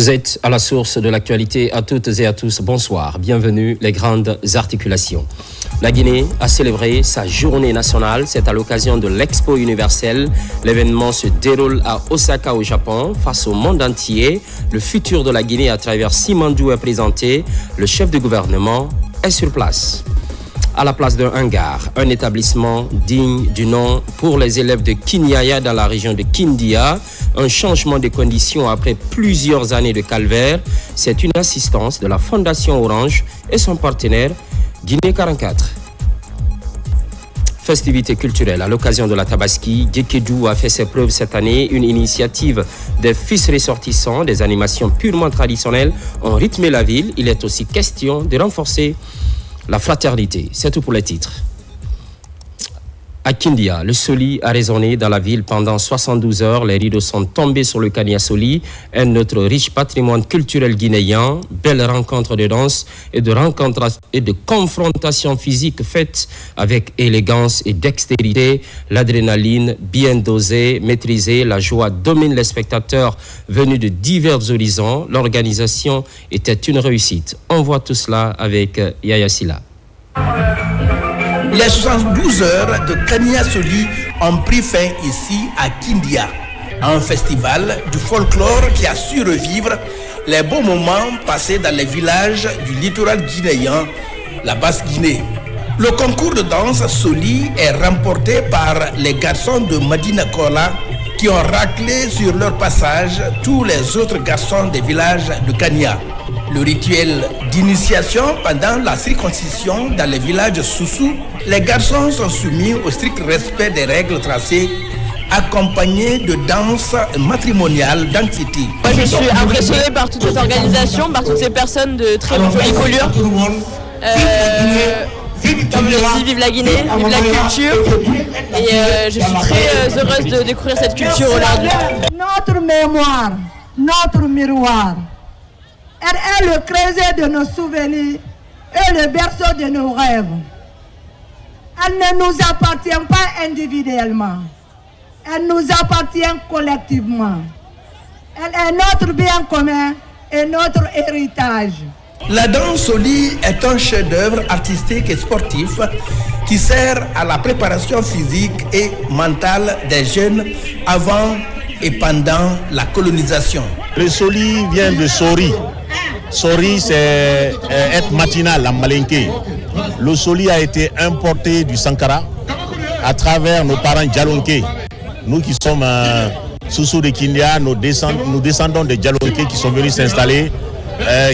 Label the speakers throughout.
Speaker 1: Vous êtes à la source de l'actualité à toutes et à tous. Bonsoir, bienvenue les grandes articulations. La Guinée a célébré sa journée nationale. C'est à l'occasion de l'Expo universelle. L'événement se déroule à Osaka au Japon. Face au monde entier, le futur de la Guinée à travers Simandou est présenté. Le chef de gouvernement est sur place. À la place d'un hangar, un établissement digne du nom pour les élèves de Kinyaya dans la région de Kindia. Un changement de conditions après plusieurs années de calvaire. C'est une assistance de la Fondation Orange et son partenaire Guinée 44. Festivités culturelles à l'occasion de la Tabaski, Djekedou a fait ses preuves cette année. Une initiative des fils ressortissants, des animations purement traditionnelles ont rythmé la ville. Il est aussi question de renforcer la fraternité. C'est tout pour les titres. À Kindia, le Soli a résonné dans la ville pendant 72 heures. Les rideaux sont tombés sur le Kania Soli, un autre riche patrimoine culturel guinéen. Belle rencontre de danse et de confrontation physique faite avec élégance et dextérité. L'adrénaline bien dosée, maîtrisée, la joie domine les spectateurs venus de divers horizons. L'organisation était une réussite. On voit tout cela avec Yaya Silla.
Speaker 2: Les 72 heures de Kania Soli ont pris fin ici à Kindia, un festival du folklore qui a su revivre les beaux moments passés dans les villages du littoral guinéen, la Basse-Guinée. Le concours de danse Soli est remporté par les garçons de Madina Kola qui ont raclé sur leur passage tous les autres garçons des villages de Kania. Le rituel d'initiation pendant la circoncision dans les villages Soussou, les garçons sont soumis au strict respect des règles tracées, accompagnés de danses matrimoniales d'Ancity.
Speaker 3: Moi, je suis impressionnée par toute cette organisation, par toutes ces personnes de très jolies coulures. Comme je dis, vive la Guinée, vive la culture. Et je suis très heureuse de découvrir cette culture aujourd'hui.
Speaker 4: Notre mémoire, notre miroir. Elle est le creuset de nos souvenirs et le berceau de nos rêves. Elle ne nous appartient pas individuellement. Elle nous appartient collectivement. Elle est notre bien commun et notre héritage.
Speaker 2: La danse Soli est un chef-d'œuvre artistique et sportif qui sert à la préparation physique et mentale des jeunes avant et pendant la colonisation.
Speaker 5: Le Soli vient de Sori. Sori, c'est être matinal en malinké. Le Soli a été importé du Sankara à travers nos parents Djalonké. Nous qui sommes Soussou de Kindia, nous descendons des Djalonké qui sont venus s'installer,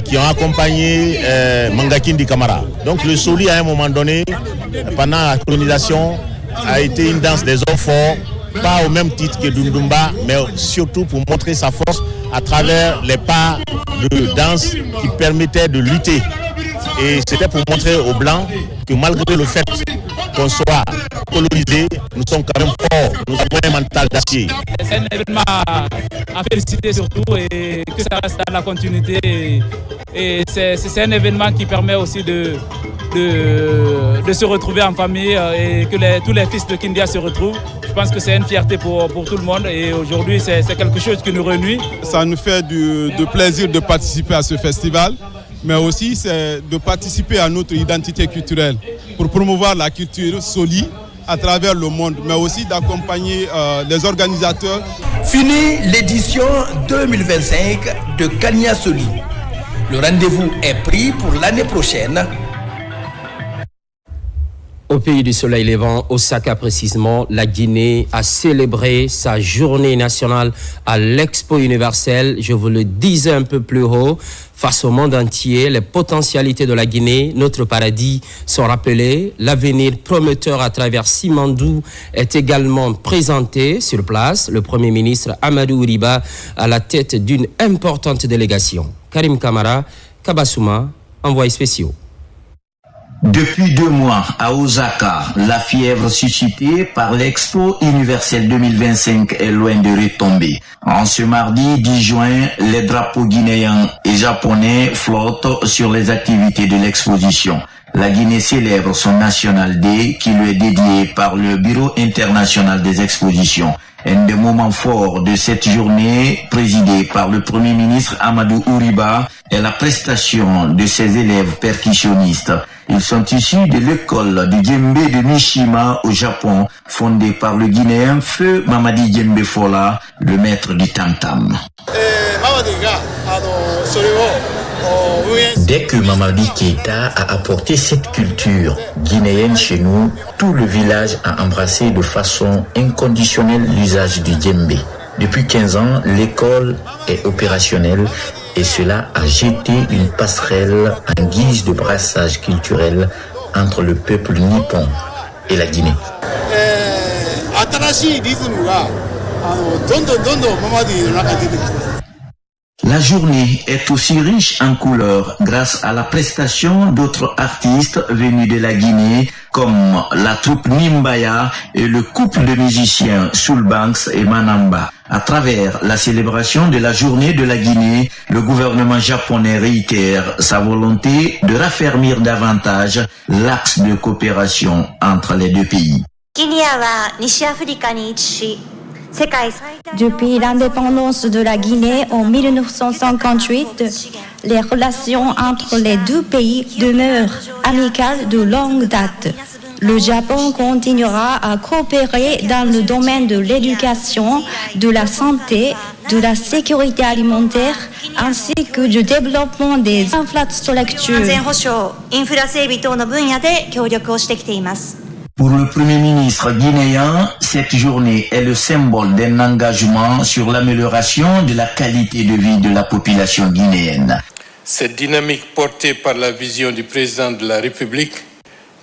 Speaker 5: qui ont accompagné Mangakindi Kamara. Donc le Soli, à un moment donné, pendant la colonisation, a été une danse des hommes forts, pas au même titre que Dundumba, mais surtout pour montrer sa force à travers les pas de danse qui permettaient de lutter. Et c'était pour montrer aux Blancs que malgré le fait qu'on soit colonisé, nous sommes quand même forts, nous avons un mental d'acier.
Speaker 6: C'est un événement à féliciter surtout et que ça reste dans la continuité. Et c'est un événement qui permet aussi de se retrouver en famille et que tous les fils de Kindia se retrouvent. Je pense que c'est une fierté pour tout le monde et aujourd'hui c'est quelque chose qui nous réunit.
Speaker 7: Ça nous fait du plaisir de participer à ce festival, mais aussi c'est de participer à notre identité culturelle pour promouvoir la culture Soli à travers le monde, mais aussi d'accompagner les organisateurs.
Speaker 2: Fini l'édition 2025 de Kania Soli. Le rendez-vous est pris pour l'année prochaine.
Speaker 1: Au pays du soleil levant, Osaka précisément, la Guinée a célébré sa journée nationale à l'Expo universelle. Je vous le disais un peu plus haut, face au monde entier, les potentialités de la Guinée, notre paradis, sont rappelées. L'avenir prometteur à travers Simandou est également présenté sur place. Le Premier ministre Amadou Uriba à la tête d'une importante délégation. Karim Kamara, Kabasuma, envoyé spéciaux.
Speaker 8: Depuis 2 mois à Osaka, la fièvre suscitée par l'Expo universelle 2025 est loin de retomber. En ce mardi 10 juin, les drapeaux guinéens et japonais flottent sur les activités de l'exposition. La Guinée célèbre son National Day qui lui est dédié par le Bureau international des expositions. Un des moments forts de cette journée, présidée par le Premier ministre Amadou Ouriba, est la prestation de ses élèves percussionnistes. Ils sont issus de l'école du djembé de Mishima au Japon, fondée par le Guinéen Feu Mamadi Djembe Fola, le maître du tam-tam. Dès que Mamadi Keïta a apporté cette culture guinéenne chez nous, tout le village a embrassé de façon inconditionnelle l'usage du djembé. Depuis 15 ans, l'école est opérationnelle et cela a jeté une passerelle en guise de brassage culturel entre le peuple nippon et la Guinée. La journée est aussi riche en couleurs grâce à la prestation d'autres artistes venus de la Guinée comme la troupe Nimbaya et le couple de musiciens Soulbanks et Manamba. À travers la célébration de la journée de la Guinée, le gouvernement japonais réitère sa volonté de raffermir davantage l'axe de coopération entre les deux pays.
Speaker 9: Depuis l'indépendance de la Guinée en 1958, les relations entre les deux pays demeurent amicales de longue date. Le Japon continuera à coopérer dans le domaine de l'éducation, de la santé, de la sécurité alimentaire, ainsi que du développement des infrastructures.
Speaker 8: Pour le Premier ministre guinéen, cette journée est le symbole d'un engagement sur l'amélioration de la qualité de vie de la population guinéenne.
Speaker 10: Cette dynamique portée par la vision du président de la République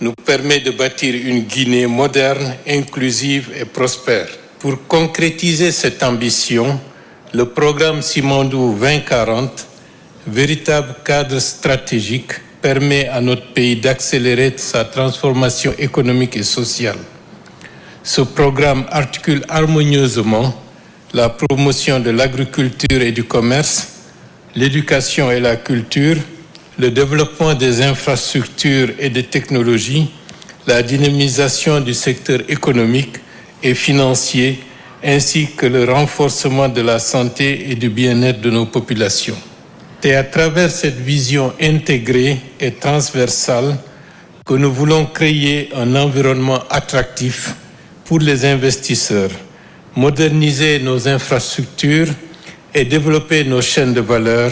Speaker 10: nous permet de bâtir une Guinée moderne, inclusive et prospère. Pour concrétiser cette ambition, le programme Simandou 2040, véritable cadre stratégique, permet à notre pays d'accélérer sa transformation économique et sociale. Ce programme articule harmonieusement la promotion de l'agriculture et du commerce, l'éducation et la culture, le développement des infrastructures et des technologies, la dynamisation du secteur économique et financier, ainsi que le renforcement de la santé et du bien-être de nos populations. C'est à travers cette vision intégrée et transversale que nous voulons créer un environnement attractif pour les investisseurs, moderniser nos infrastructures et développer nos chaînes de valeur,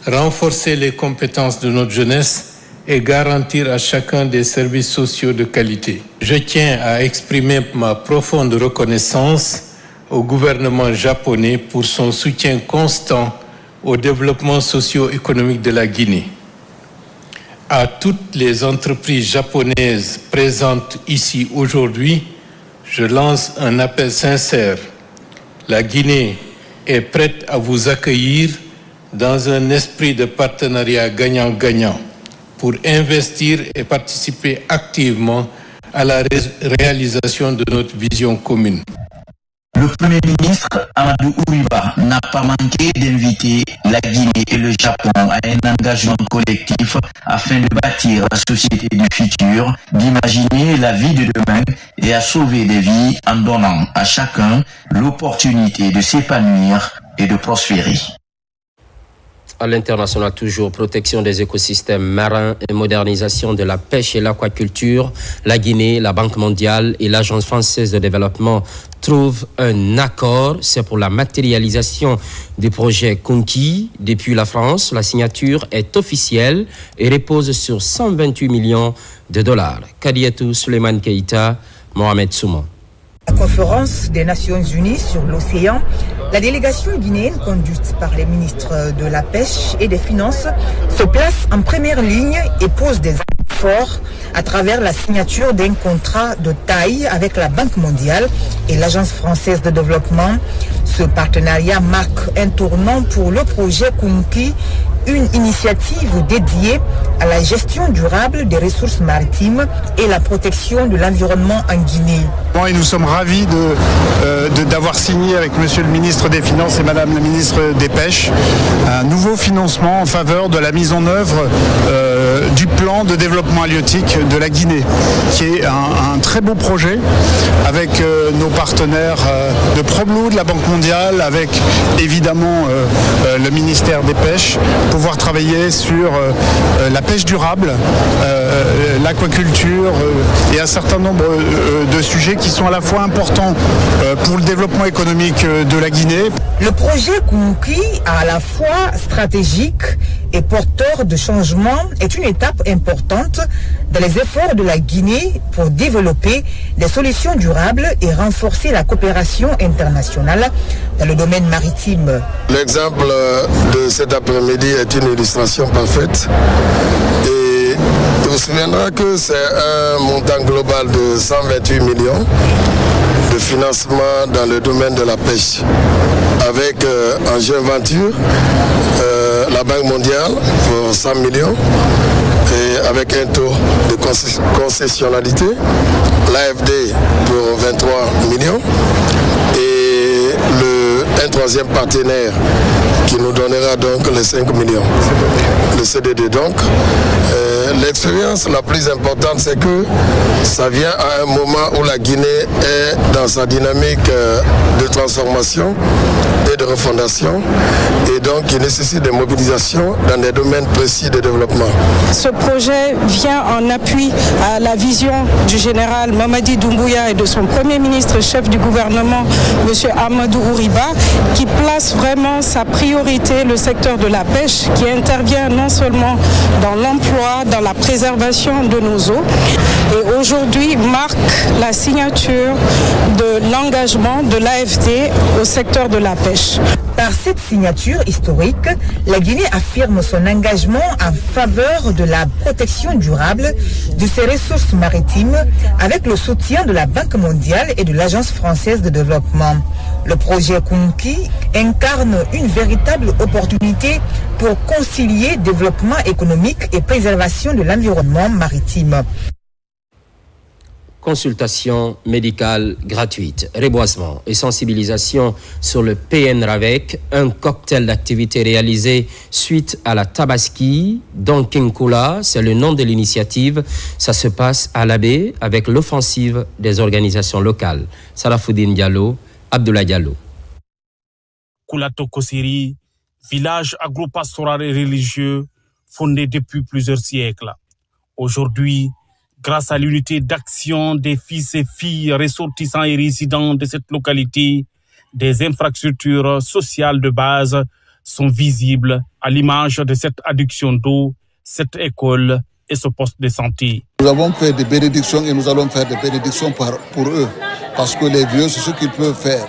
Speaker 10: renforcer les compétences de notre jeunesse et garantir à chacun des services sociaux de qualité. Je tiens à exprimer ma profonde reconnaissance au gouvernement japonais pour son soutien constant au développement socio-économique de la Guinée. À toutes les entreprises japonaises présentes ici aujourd'hui, je lance un appel sincère. La Guinée est prête à vous accueillir dans un esprit de partenariat gagnant-gagnant pour investir et participer activement à la réalisation de notre vision commune.
Speaker 8: Le Premier ministre Amadou Ouriba n'a pas manqué d'inviter la Guinée et le Japon à un engagement collectif afin de bâtir la société du futur, d'imaginer la vie de demain et à sauver des vies en donnant à chacun l'opportunité de s'épanouir et de prospérer.
Speaker 1: À l'international toujours, protection des écosystèmes marins et modernisation de la pêche et l'aquaculture, la Guinée, la Banque mondiale et l'Agence française de développement trouvent un accord. C'est pour la matérialisation du projet conquis depuis la France. La signature est officielle et repose sur 128 millions de dollars. Kadietou Souleymane Keïta, Mohamed Souman.
Speaker 11: La conférence des Nations Unies sur l'océan, la délégation guinéenne conduite par les ministres de la Pêche et des Finances se place en première ligne et pose des actes forts à travers la signature d'un contrat de taille avec la Banque mondiale et l'Agence française de développement. Ce partenariat marque un tournant pour le projet Kunki, une initiative dédiée à la gestion durable des ressources maritimes et la protection de l'environnement en Guinée.
Speaker 12: Et nous sommes ravis d'avoir signé avec Monsieur le ministre des Finances et Madame la ministre des Pêches un nouveau financement en faveur de la mise en œuvre du plan de développement halieutique de la Guinée, qui est un très beau projet avec nos partenaires de ProBlue, de la Banque mondiale, avec évidemment le ministère des Pêches, pouvoir travailler sur la pêche durable, l'aquaculture et un certain nombre de sujets qui sont à la fois importants pour le développement économique de la Guinée.
Speaker 11: Le projet Kunki, à la fois stratégique et porteur de changement, est une étape importante dans les efforts de la Guinée pour développer des solutions durables et renforcer la coopération internationale dans le domaine maritime.
Speaker 13: L'exemple de cet après-midi est une illustration parfaite. Et on se souviendra que c'est un montant global de 128 millions de financement dans le domaine de la pêche, avec en joint venture la Banque mondiale pour 100 millions et avec un taux de concessionnalité, l'AFD pour 23 millions et un troisième partenaire qui nous donnera donc les 5 millions, le CDD. Donc, l'expérience la plus importante, c'est que ça vient à un moment où la Guinée est dans sa dynamique de transformation et de refondation, et donc il nécessite des mobilisations dans des domaines précis de développement.
Speaker 14: Ce projet vient en appui à la vision du général Mamadi Doumbouya et de son premier ministre chef du gouvernement, M. Amadou Ouriba, qui place vraiment sa priorité, le secteur de la pêche, qui intervient non seulement dans l'emploi, dans la préservation de nos eaux, et aujourd'hui marque la signature de l'engagement de l'AFD au secteur de la pêche.
Speaker 11: Par cette signature historique, la Guinée affirme son engagement en faveur de la protection durable de ses ressources maritimes avec le soutien de la Banque mondiale et de l'Agence française de développement. Le projet Kunki incarne une véritable opportunité pour concilier développement économique et préservation de l'environnement maritime.
Speaker 1: Consultation médicale gratuite, reboisement et sensibilisation sur le PNRAVEC, un cocktail d'activités réalisé suite à la Tabaski, Donkinkula, c'est le nom de l'initiative. Ça se passe à l'Abbé avec l'offensive des organisations locales. Salafoudine Diallo, Abdoulaye Diallo.
Speaker 15: Kulato Kosiri, village agro-pastoral et religieux fondé depuis plusieurs siècles. Aujourd'hui, grâce à l'unité d'action des fils et filles ressortissants et résidents de cette localité, des infrastructures sociales de base sont visibles à l'image de cette adduction d'eau, cette école et ce poste de santé.
Speaker 16: Nous avons fait des bénédictions et nous allons faire des bénédictions pour eux, parce que les vieux, c'est ce qu'ils peuvent faire.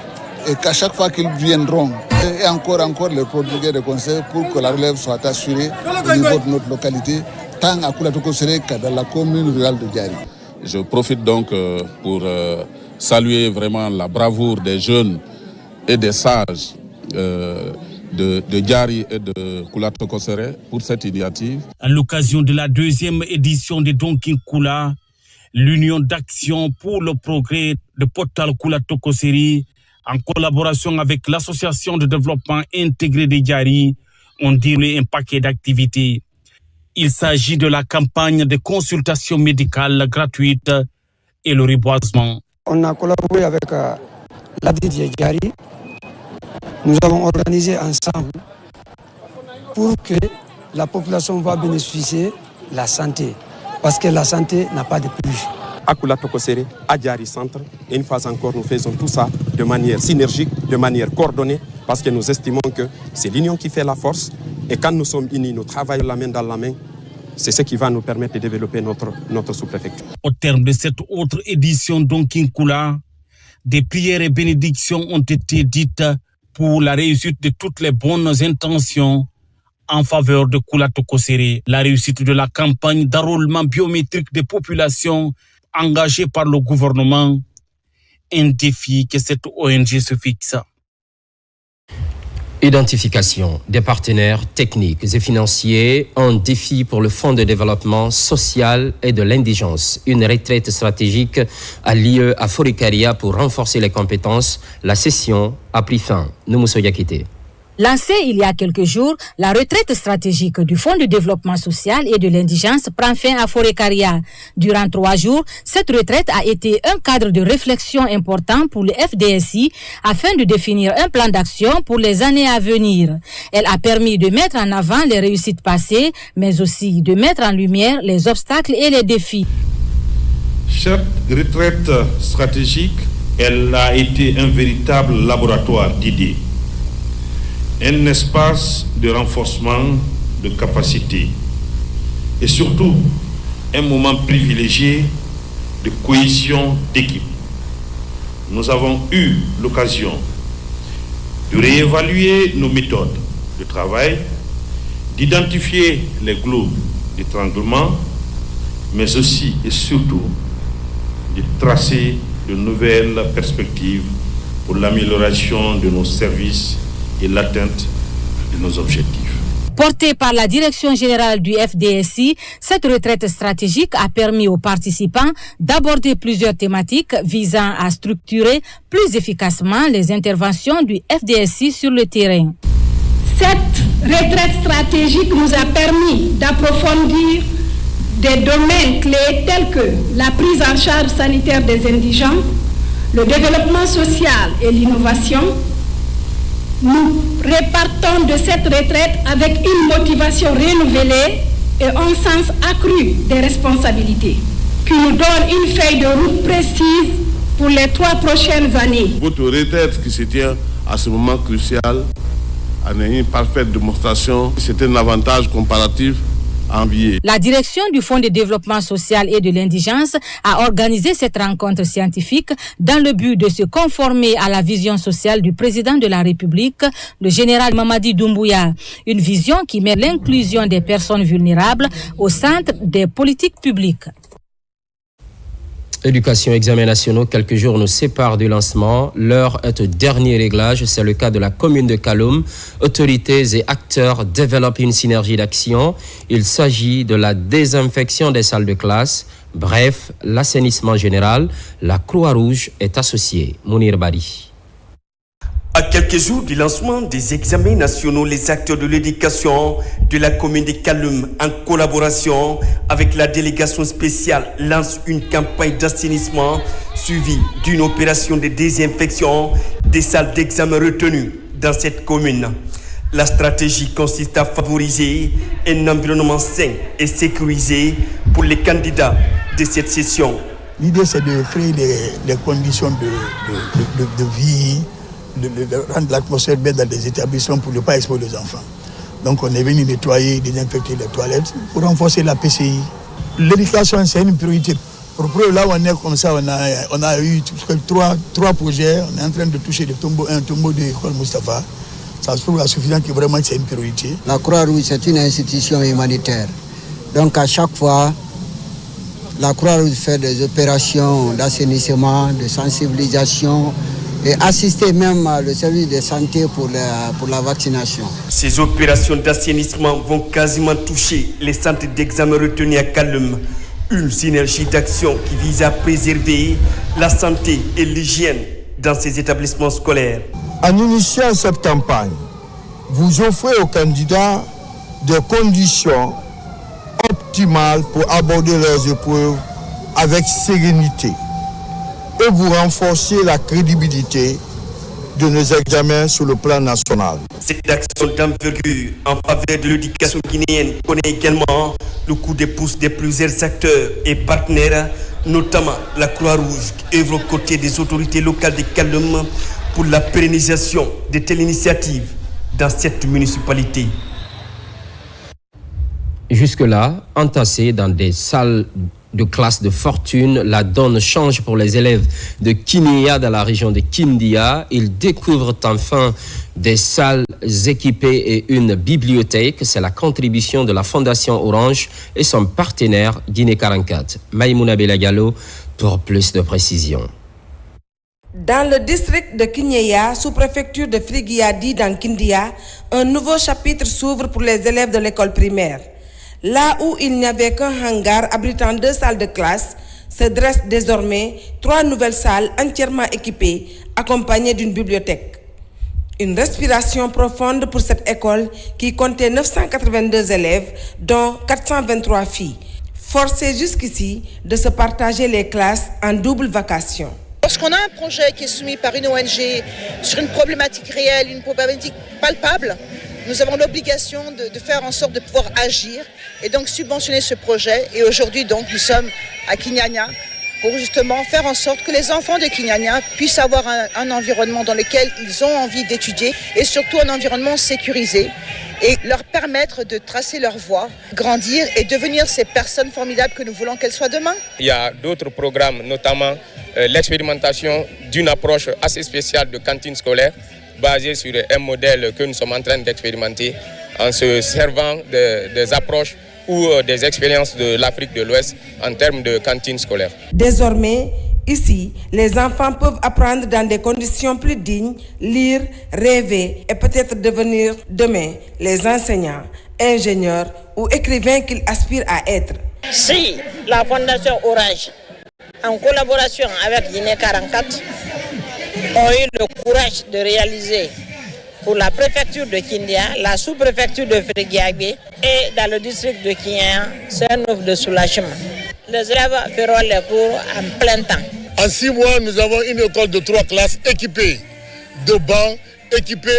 Speaker 16: Et qu'à chaque fois qu'ils viendront, et encore leur prodiguer des conseils pour que la relève soit assurée au niveau de notre localité, tant à Kulato Kosere que dans la commune rurale de Diari.
Speaker 17: Je profite donc pour saluer vraiment la bravoure des jeunes et des sages de Diari et de Kulato Kosere pour cette initiative.
Speaker 15: À l'occasion de la deuxième édition de Donkinkula, l'Union d'action pour le progrès de Portal Kulato Kosere, en collaboration avec l'Association de développement intégré de Diari, ont déroulé un paquet d'activités. Il s'agit de la campagne de consultation médicale gratuite et le reboisement.
Speaker 18: On a collaboré avec l'ADI de Diari. Nous avons organisé ensemble pour que la population va bénéficier de la santé. Parce que la santé n'a pas de prix.
Speaker 19: À Kulato Kosere, à Diari Centre, et une fois encore, nous faisons tout ça de manière synergique, de manière coordonnée, parce que nous estimons que c'est l'union qui fait la force. Et quand nous sommes unis, nous travaillons la main dans la main. C'est ce qui va nous permettre de développer notre sous-préfecture.
Speaker 15: Au terme de cette autre édition d'Onkinkula, des prières et bénédictions ont été dites pour la réussite de toutes les bonnes intentions en faveur de Kulato Kosere, la réussite de la campagne d'enrôlement biométrique des populations engagée par le gouvernement, un défi que cette ONG se fixe.
Speaker 1: Identification des partenaires techniques et financiers, un défi pour le Fonds de développement social et de l'indigence. Une retraite stratégique a lieu à Forikaria pour renforcer les compétences. La session a pris fin. Noumousso Yakite.
Speaker 20: Lancée il y a quelques jours, la retraite stratégique du Fonds de développement social et de l'indigence prend fin à Forikaria. Durant 3 jours, cette retraite a été un cadre de réflexion important pour le FDSI afin de définir un plan d'action pour les années à venir. Elle a permis de mettre en avant les réussites passées, mais aussi de mettre en lumière les obstacles et les défis.
Speaker 21: Cette retraite stratégique, elle a été un véritable laboratoire d'idées. Un espace de renforcement de capacité et surtout un moment privilégié de cohésion d'équipe. Nous avons eu l'occasion de réévaluer nos méthodes de travail, d'identifier les globes d'étranglement, mais aussi et surtout de tracer de nouvelles perspectives pour l'amélioration de nos services et l'atteinte de nos objectifs.
Speaker 20: Portée par la direction générale du FDSI, cette retraite stratégique a permis aux participants d'aborder plusieurs thématiques visant à structurer plus efficacement les interventions du FDSI sur le terrain.
Speaker 22: Cette retraite stratégique nous a permis d'approfondir des domaines clés tels que la prise en charge sanitaire des indigents, le développement social et l'innovation. Nous repartons de cette retraite avec une motivation renouvelée et un sens accru des responsabilités, qui nous donne une feuille de route précise pour les 3 prochaines années.
Speaker 23: Votre retraite qui se tient à ce moment crucial en est une parfaite démonstration. C'est un avantage comparatif.
Speaker 20: La direction du Fonds de développement social et de l'indigence a organisé cette rencontre scientifique dans le but de se conformer à la vision sociale du président de la République, le général Mamadi Doumbouya. Une vision qui met l'inclusion des personnes vulnérables au centre des politiques publiques.
Speaker 1: Éducation, examens nationaux, quelques jours nous séparent du lancement. L'heure est au dernier réglage. C'est le cas de la commune de Kaloum. Autorités et acteurs développent une synergie d'action. Il s'agit de la désinfection des salles de classe. Bref, l'assainissement général. La Croix-Rouge est associée. Mounir Bari.
Speaker 24: À quelques jours du lancement des examens nationaux, les acteurs de l'éducation de la commune de Kaloum, en collaboration avec la délégation spéciale, lancent une campagne d'assainissement suivie d'une opération de désinfection des salles d'examen retenues dans cette commune. La stratégie consiste à favoriser un environnement sain et sécurisé pour les candidats de cette session.
Speaker 25: L'idée, c'est de créer des conditions de vie, de rendre l'atmosphère belle dans les établissements pour ne pas exposer les enfants. Donc on est venu nettoyer, désinfecter les toilettes pour renforcer la PCI. L'éducation, c'est une priorité. Pour là où on est comme ça, on a eu 3 projets. On est en train de toucher un tombeau de l'école Moustapha. Ça se trouve suffisant que vraiment c'est une priorité.
Speaker 26: La Croix-Rouge, c'est une institution humanitaire. Donc à chaque fois, la Croix-Rouge fait des opérations d'assainissement, de sensibilisation, et assister même le service de santé pour la vaccination.
Speaker 24: Ces opérations d'assainissement vont quasiment toucher les centres d'examen retenus à Kaloum. Une synergie d'action qui vise à préserver la santé et l'hygiène dans ces établissements scolaires.
Speaker 25: En initiant cette campagne, vous offrez aux candidats des conditions optimales pour aborder leurs épreuves avec sérénité. Et vous renforcez la crédibilité de nos examens sur le plan national.
Speaker 24: Cette action d'envergure en faveur de l'éducation guinéenne connaît également le coup de pouce de plusieurs acteurs et partenaires, notamment la Croix-Rouge, qui œuvre aux côtés des autorités locales de Kaloum pour la pérennisation de telles initiatives dans cette municipalité.
Speaker 1: Jusque-là, entassés dans des salles de classe de fortune, la donne change pour les élèves de Kinia dans la région de Kindia. Ils découvrent enfin des salles équipées et une bibliothèque. C'est la contribution de la Fondation Orange et son partenaire Guinée 44. Maïmouna Belagalo pour plus de précisions.
Speaker 2: Dans le district de Kinyeya, sous-préfecture de Frigiadi dans Kindia, un nouveau chapitre s'ouvre pour les élèves de l'école primaire. Là où il n'y avait qu'un hangar abritant 2 salles de classe, se dressent désormais 3 nouvelles salles entièrement équipées, accompagnées d'une bibliothèque. Une respiration profonde pour cette école qui comptait 982 élèves, dont 423 filles, forcées jusqu'ici de se partager les classes en double vacation.
Speaker 3: Lorsqu'on a un projet qui est soumis par une ONG sur une problématique réelle, une problématique palpable, nous avons l'obligation de faire en sorte de pouvoir agir et donc subventionner ce projet. Et aujourd'hui, donc, nous sommes à Kinyanya pour justement faire en sorte que les enfants de Kinyanya puissent avoir un environnement dans lequel ils ont envie d'étudier et surtout un environnement sécurisé et leur permettre de tracer leur voie, grandir et devenir ces personnes formidables que nous voulons qu'elles soient demain.
Speaker 4: Il y a d'autres programmes, notamment l'expérimentation d'une approche assez spéciale de cantine scolaire basée sur un modèle que nous sommes en train d'expérimenter en se servant des approches ou des expériences de l'Afrique de l'Ouest en termes de cantine scolaire.
Speaker 2: Désormais, ici, les enfants peuvent apprendre dans des conditions plus dignes, lire, rêver et peut-être devenir demain les enseignants, ingénieurs ou écrivains qu'ils aspirent à être.
Speaker 5: Si la Fondation Orage, en collaboration avec Guinée 44, ont eu le courage de réaliser pour la préfecture de Kindia, la sous-préfecture de Frigiagbé et dans le district de Kindia, c'est un œuvre de soulagement. Les élèves feront les cours en plein temps.
Speaker 13: En 6 mois, nous avons une école de 3 classes équipée de bancs, équipée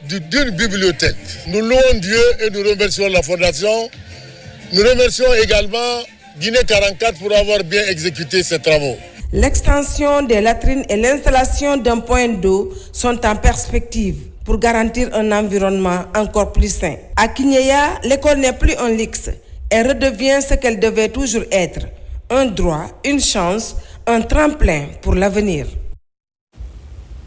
Speaker 13: d'une bibliothèque. Nous louons Dieu et nous remercions la Fondation. Nous remercions également Guinée 44 pour avoir bien exécuté ces travaux.
Speaker 2: L'extension des latrines et l'installation d'un point d'eau sont en perspective pour garantir un environnement encore plus sain. À Kinyeya, l'école n'est plus un luxe. Elle redevient ce qu'elle devait toujours être. Un droit, une chance, un tremplin pour l'avenir.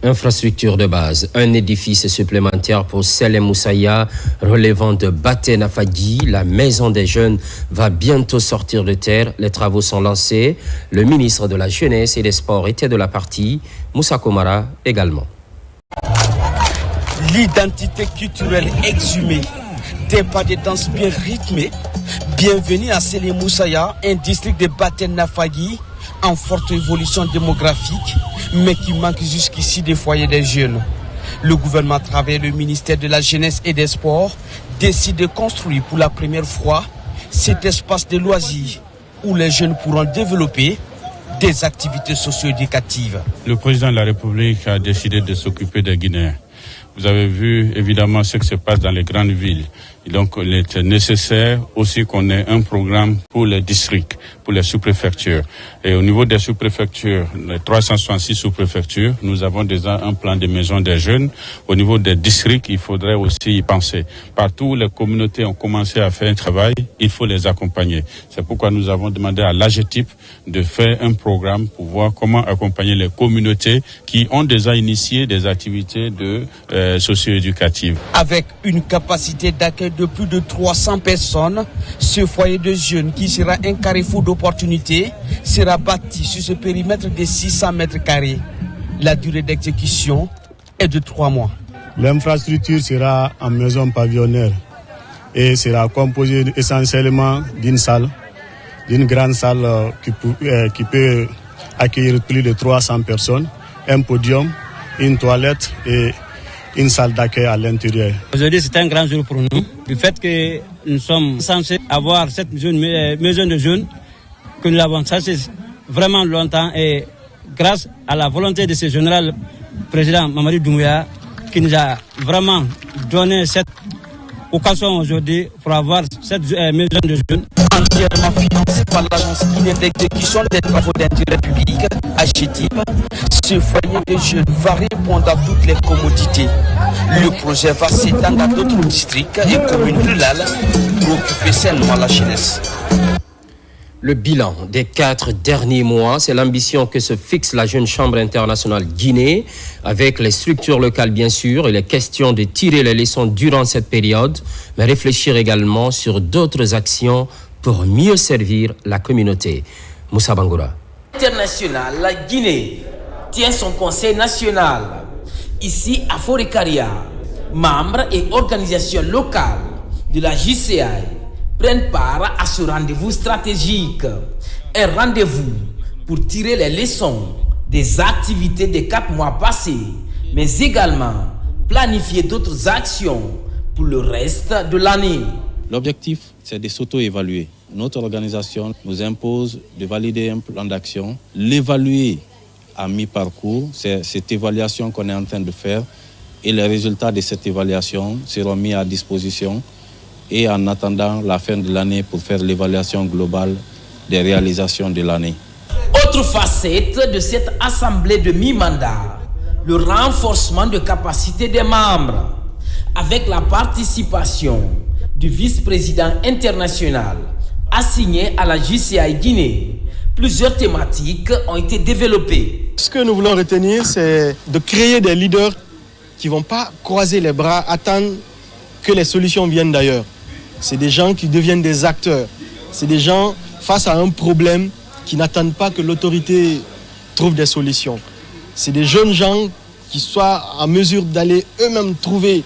Speaker 1: Infrastructure de base, un édifice supplémentaire pour Selem Moussaya relevant de Baté Nafagi. La maison des jeunes va bientôt sortir de terre. Les travaux sont lancés. Le ministre de la Jeunesse et des Sports était de la partie. Moussa Komara également.
Speaker 6: L'identité culturelle exhumée, des pas de danse bien rythmés. Bienvenue à Selem Moussaya, un district de Baté Nafagi en forte évolution démographique, mais qui manque jusqu'ici des foyers des jeunes. Le gouvernement, à travers le ministère de la Jeunesse et des Sports, décide de construire pour la première fois cet espace de loisirs où les jeunes pourront développer des activités socio-éducatives.
Speaker 7: Le président de la République a décidé de s'occuper des Guinéens. Vous avez vu évidemment ce qui se passe dans les grandes villes. Et donc il est nécessaire aussi qu'on ait un programme pour les districts, pour les sous-préfectures. Et au niveau des sous-préfectures, les 366 sous-préfectures, nous avons déjà un plan de maison des jeunes. Au niveau des districts, il faudrait aussi y penser. Partout où les communautés ont commencé à faire un travail, il faut les accompagner. C'est pourquoi nous avons demandé à l'AGETIP de faire un programme pour voir comment accompagner les communautés qui ont déjà initié des activités socio-éducatives.
Speaker 6: Avec une capacité d'accueil de plus de 300 personnes, ce foyer de jeunes qui sera un carrefour d'opportunités sera bâti sur ce périmètre de 600 mètres carrés. La durée d'exécution est de 3 mois.
Speaker 27: L'infrastructure sera en maison pavillonnaire et sera composée essentiellement d'une salle, d'une grande salle qui peut accueillir plus de 300 personnes, un podium, une toilette et une salle d'accueil à l'intérieur.
Speaker 28: Aujourd'hui, c'est un grand jour pour nous. Du fait que nous sommes censés avoir cette maison de jeunes, que nous avons cherché vraiment longtemps, et grâce à la volonté de ce général président Mamadi Doumbouya, qui nous a vraiment donné cette occasion aujourd'hui pour avoir cette maison de jeunes.
Speaker 6: Entièrement financée par l'agence guinéenne d'exécution des travaux d'intérêt public, AGETIP, ce foyer de jeunes va répondre à toutes les commodités. Le projet va s'étendre à d'autres districts et communes rurales pour occuper seulement la jeunesse.
Speaker 1: Le bilan des 4 derniers mois, c'est l'ambition que se fixe la Jeune Chambre internationale Guinée, avec les structures locales bien sûr, et les questions de tirer les leçons durant cette période, mais réfléchir également sur d'autres actions pour mieux servir la communauté. Moussa Bangoura.
Speaker 24: International, la Guinée
Speaker 8: tient son conseil national. Ici à Forêt-Caria, membres et organisations locales de la JCI prennent part à ce rendez-vous stratégique. Un rendez-vous pour tirer les leçons des activités des 4 mois passés, mais également planifier d'autres actions pour le reste de l'année.
Speaker 9: L'objectif, c'est de s'auto-évaluer. Notre organisation nous impose de valider un plan d'action, l'évaluer à mi-parcours. C'est cette évaluation qu'on est en train de faire et les résultats de cette évaluation seront mis à disposition et en attendant la fin de l'année pour faire l'évaluation globale des réalisations de l'année.
Speaker 8: Autre facette de cette assemblée de mi-mandat, le renforcement de capacité des membres avec la participation du vice-président international assigné à la JCI Guinée. Plusieurs thématiques ont été développées.
Speaker 10: Ce que nous voulons retenir, c'est de créer des leaders qui ne vont pas croiser les bras, attendre que les solutions viennent d'ailleurs. C'est des gens qui deviennent des acteurs. C'est des gens face à un problème qui n'attendent pas que l'autorité trouve des solutions. C'est des jeunes gens qui soient en mesure d'aller eux-mêmes trouver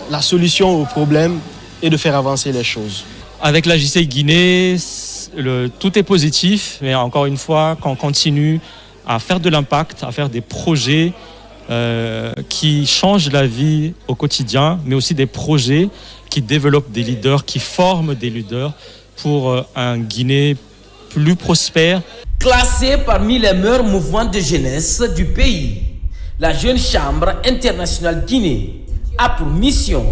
Speaker 10: la solution au problème et de faire avancer les choses.
Speaker 11: Avec la JCI Guinée, tout est positif, mais encore une fois, qu'on continue à faire de l'impact, à faire des projets qui changent la vie au quotidien, mais aussi des projets qui développent des leaders, qui forment des leaders pour un Guinée plus prospère.
Speaker 8: Classée parmi les meilleurs mouvements de jeunesse du pays, la Jeune Chambre internationale Guinée a pour mission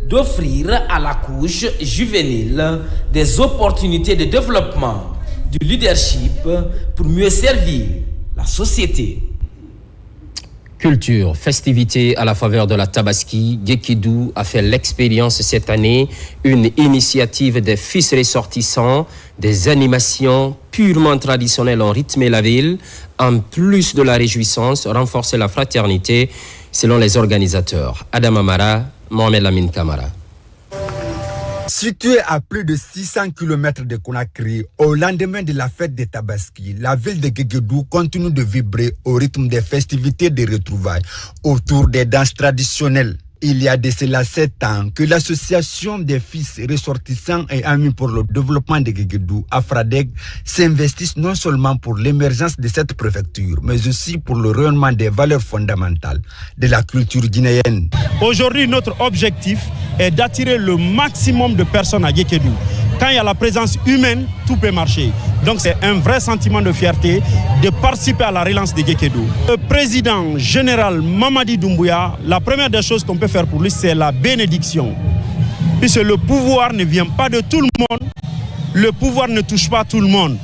Speaker 8: d'offrir à la couche juvénile des opportunités de développement, du leadership pour mieux servir la société.
Speaker 1: Culture, festivités à la faveur de la Tabaski, Guékédou a fait l'expérience cette année, une initiative des fils ressortissants, des animations purement traditionnelles ont rythmé la ville, en plus de la réjouissance, renforcer la fraternité, selon les organisateurs. Adam Amara, Mohamed Lamine Kamara.
Speaker 12: Située à plus de 600 km de Conakry, au lendemain de la fête des Tabaski, la ville de Guékédou continue de vibrer au rythme des festivités de retrouvailles autour des danses traditionnelles. Il y a de cela 7 ans que l'association des fils ressortissants et amis pour le développement de Guékédou, AFRADEG, s'investissent non seulement pour l'émergence de cette préfecture, mais aussi pour le rayonnement des valeurs fondamentales de la culture guinéenne.
Speaker 14: Aujourd'hui, notre objectif est d'attirer le maximum de personnes à Guékédou. Quand il y a la présence humaine, tout peut marcher. Donc c'est un vrai sentiment de fierté de participer à la relance de Guékédou. Le président général Mamadi Doumbouya, la première des choses qu'on peut faire pour lui, c'est la bénédiction. Puisque le pouvoir ne vient pas de tout le monde, le pouvoir ne touche pas tout le monde.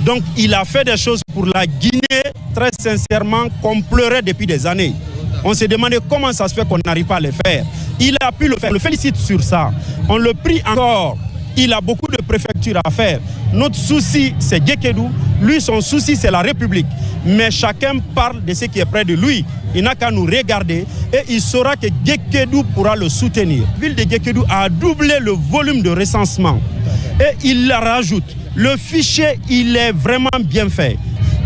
Speaker 14: Donc il a fait des choses pour la Guinée, très sincèrement, qu'on pleurait depuis des années. On s'est demandé comment ça se fait qu'on n'arrive pas à le faire. Il a pu le faire, on le félicite sur ça. On le prie encore. Il a beaucoup de préfectures à faire. Notre souci, c'est Guékédou. Lui, son souci, c'est la République. Mais chacun parle de ce qui est près de lui. Il n'a qu'à nous regarder et il saura que Guékédou pourra le soutenir. La ville de Guékédou a doublé le volume de recensement. Et il la rajoute. Le fichier, il est vraiment bien fait.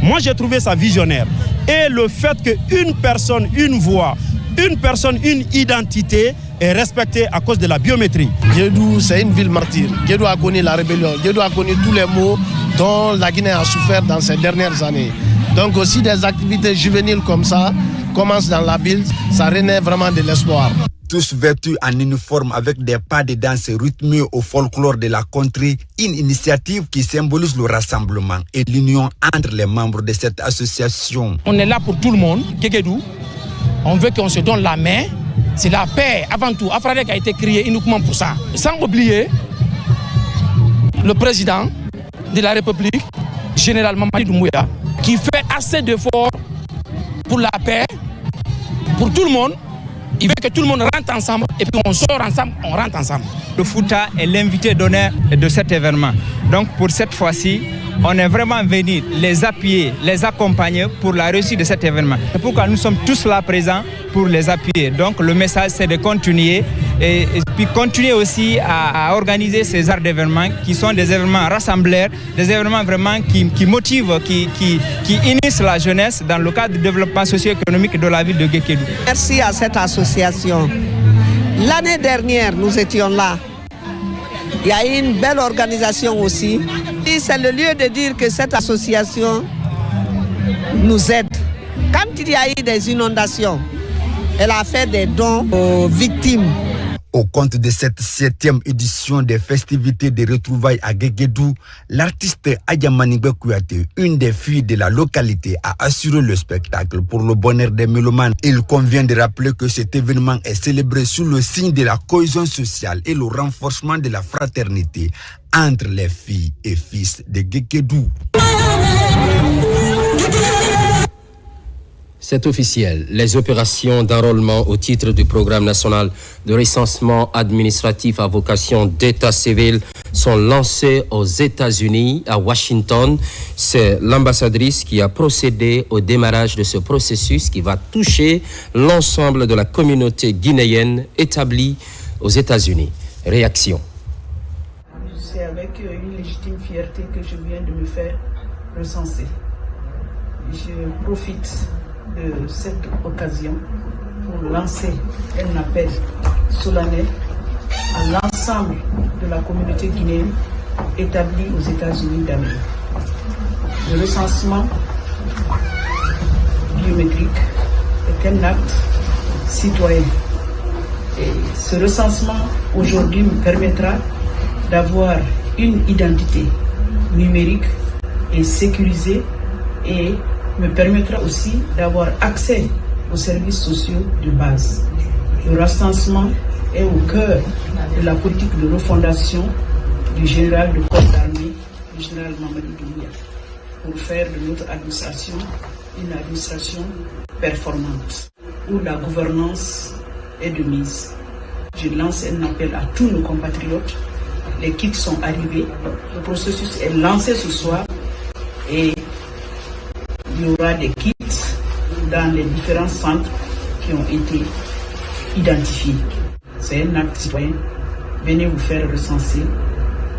Speaker 14: Moi, j'ai trouvé ça visionnaire. Et le fait qu'une personne, une voix, une personne, une identité est respectée à cause de la biométrie.
Speaker 16: Guékédou, c'est une ville martyre. Guékédou a connu la rébellion. Guékédou a connu tous les maux dont la Guinée a souffert dans ces dernières années. Donc aussi des activités juvéniles comme ça commencent dans la ville, ça renaît vraiment de l'espoir.
Speaker 12: Tous vêtus en uniforme avec des pas de danse rythmés au folklore de la contrée, une initiative qui symbolise le rassemblement et l'union entre les membres de cette association.
Speaker 17: On est là pour tout le monde, Guékédou. On veut qu'on se donne la main. C'est la paix avant tout. AFRADEG a été créé uniquement pour ça. Sans oublier le président de la République, général Mamadi Doumbouya, qui fait assez d'efforts pour la paix, pour tout le monde. Il veut que tout le monde rentre ensemble et puis on sort ensemble, on rentre ensemble.
Speaker 29: Le Fouta est l'invité d'honneur de cet événement. Donc pour cette fois-ci, on est vraiment venu les appuyer, les accompagner pour la réussite de cet événement. C'est pourquoi nous sommes tous là présents pour les appuyer. Donc le message c'est de continuer et puis continuer aussi à organiser ces arts d'événements qui sont des événements rassembleurs, des événements vraiment qui motivent, qui unissent la jeunesse dans le cadre du développement socio-économique de la ville de Guékédou.
Speaker 15: Merci à cette association. L'année dernière, nous étions là. Il y a eu une belle organisation aussi. Et c'est le lieu de dire que cette association nous aide. Quand il y a eu des inondations, elle a fait des dons aux victimes.
Speaker 12: Au compte de cette 7e édition des festivités de retrouvailles à Guéguédou, l'artiste Ayamanigbe Kouyaté, une des filles de la localité, a assuré le spectacle pour le bonheur des mélomanes. Il convient de rappeler que cet événement est célébré sous le signe de la cohésion sociale et le renforcement de la fraternité entre les filles et fils de Guéguédou.
Speaker 1: C'est officiel. Les opérations d'enrôlement au titre du programme national de recensement administratif à vocation d'état civil sont lancées aux États-Unis, à Washington. C'est l'ambassadrice qui a procédé au démarrage de ce processus qui va toucher l'ensemble de la communauté guinéenne établie aux États-Unis. Réaction.
Speaker 18: C'est avec une légitime fierté que je viens de me faire recenser. Je profite de cette occasion pour lancer un appel solennel à l'ensemble de la communauté guinéenne établie aux États-Unis d'Amérique. Le recensement biométrique est un acte citoyen. Et ce recensement aujourd'hui me permettra d'avoir une identité numérique et sécurisée et me permettra aussi d'avoir accès aux services sociaux de base. Le recensement est au cœur de la politique de refondation du général de corps d'armée, le général Mamadi Doumbouya, pour faire de notre administration une administration performante, où la gouvernance est de mise. Je lance un appel à tous nos compatriotes. Les kits sont arrivés, le processus est lancé ce soir et il y aura des kits dans les différents centres qui ont été identifiés. C'est un acte citoyen. Venez vous faire recenser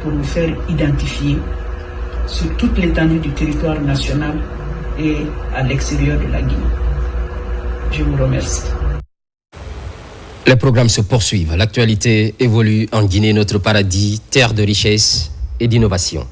Speaker 18: pour vous faire identifier sur toute l'étendue du territoire national et à l'extérieur de la Guinée. Je vous remercie.
Speaker 1: Les programmes se poursuivent. L'actualité évolue en Guinée, notre paradis, terre de richesse et d'innovation.